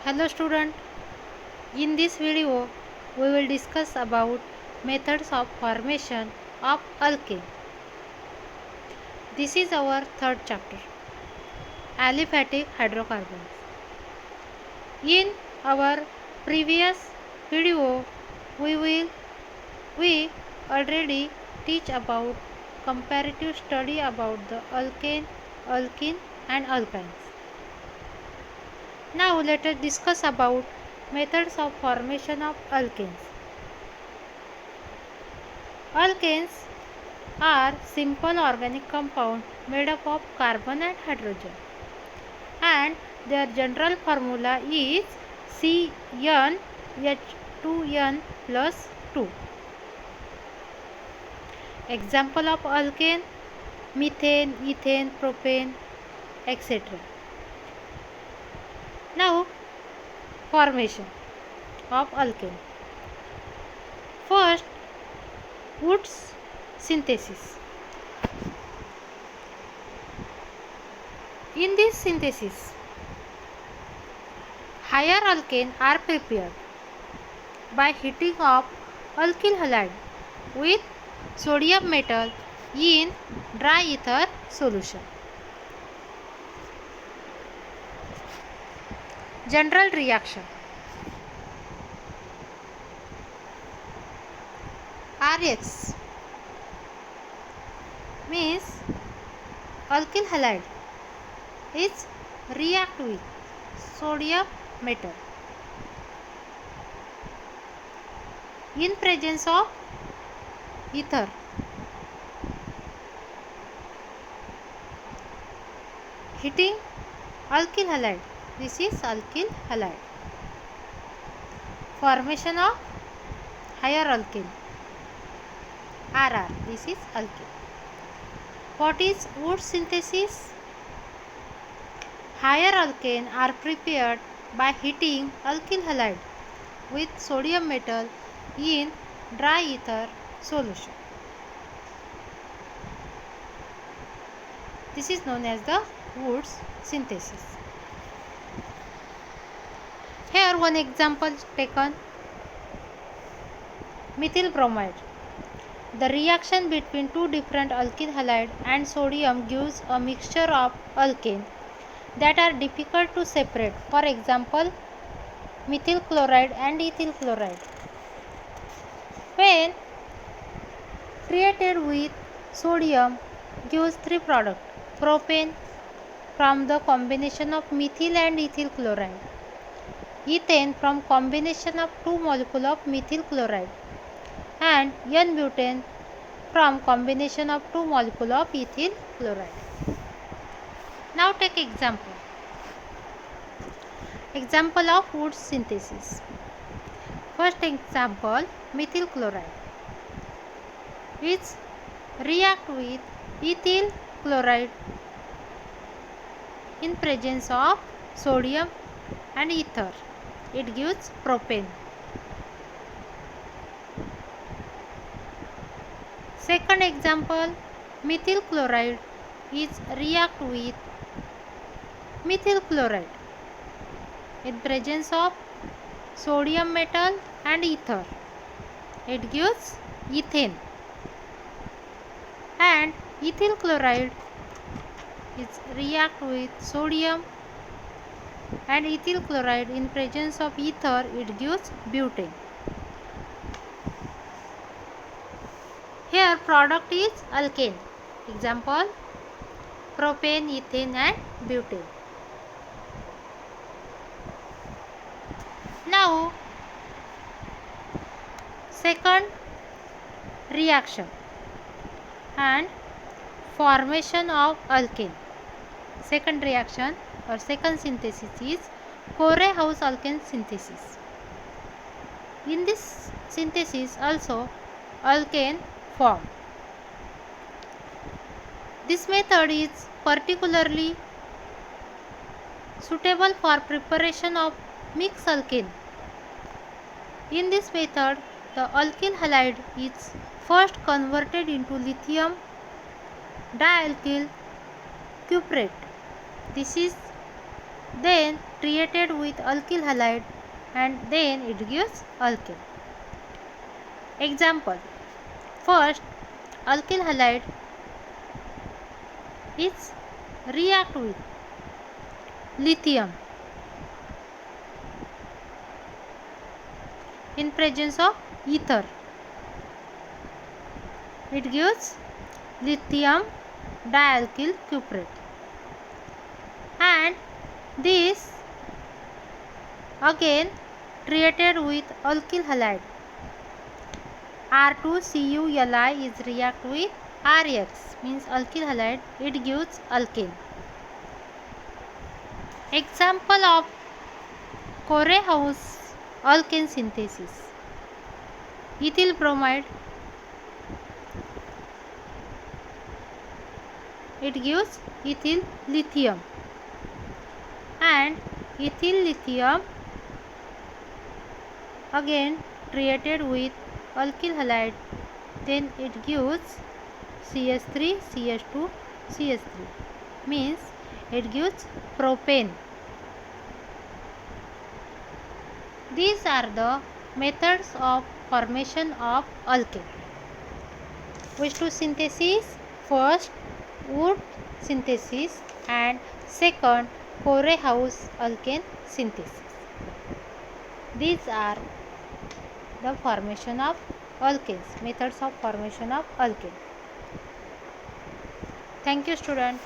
Hello student, in this video we will discuss about methods of formation of alkane. This is our third chapter, aliphatic hydrocarbons. In our previous video we already teach about comparative study about the alkane, alkene and alkynes. Now let us discuss about methods of formation of alkanes. Alkanes are simple organic compounds made up of carbon and hydrogen, and their general formula is CnH2n plus 2. Example of alkane: methane, ethane, propane, etc. Now, formation of alkane. First, Wurtz synthesis. In this synthesis, higher alkane are prepared by heating of alkyl halide with sodium metal in dry ether solution. General reaction: RX means alkyl halide is react with sodium metal in presence of ether. Heating alkyl halide. This is alkyl halide. Formation of higher alkane. RR. This is alkane. What is Wurtz synthesis? Higher alkane are prepared by heating alkyl halide with sodium metal in dry ether solution. This is known as the Wurtz synthesis. Here one example taken: methyl bromide. The reaction between two different alkyl halide and sodium gives a mixture of alkane that are difficult to separate. For example, methyl chloride and ethyl chloride. When treated with sodium gives three products: propane from the combination of methyl and ethyl chloride, ethane from combination of two molecules of methyl chloride, and N-butane from combination of two molecules of ethyl chloride. Now take example. Example of Wurtz synthesis. First example, methyl chloride. It react with ethyl chloride in presence of sodium and ether. It gives propane. Second example, methyl chloride is react with methyl chloride in presence of sodium metal and ether. It gives ethane. And ethyl chloride is react with sodium and ethyl chloride in presence of ether. It gives butane. Here product is alkane. Example, propane, ethane and butane. Now second reaction and formation of alkane. Second reaction or second synthesis is Corey-House alkane synthesis. In this synthesis also alkane form. This method is particularly suitable for preparation of mixed alkane. In this method, the alkyl halide is first converted into lithium dialkyl cuprate. This is then treated with alkyl halide and then it gives alkane. Example: first, alkyl halide is react with lithium in presence of ether. It gives lithium dialkyl cuprate, and this again treated with alkyl halide. R2CuLi is react with RX, means alkyl halide, it gives alkane. Example of Corehouse alkane synthesis: ethyl bromide, it gives ethyl lithium, and ethyl lithium again treated with alkyl halide, then it gives CH3 CH2 CH3, means it gives propane. These are the methods of formation of alkane. Which two synthesis? First, wood synthesis, and second, Corehouse alkane synthesis. These are the formation of alkanes, methods of formation of alkane. Thank you, student.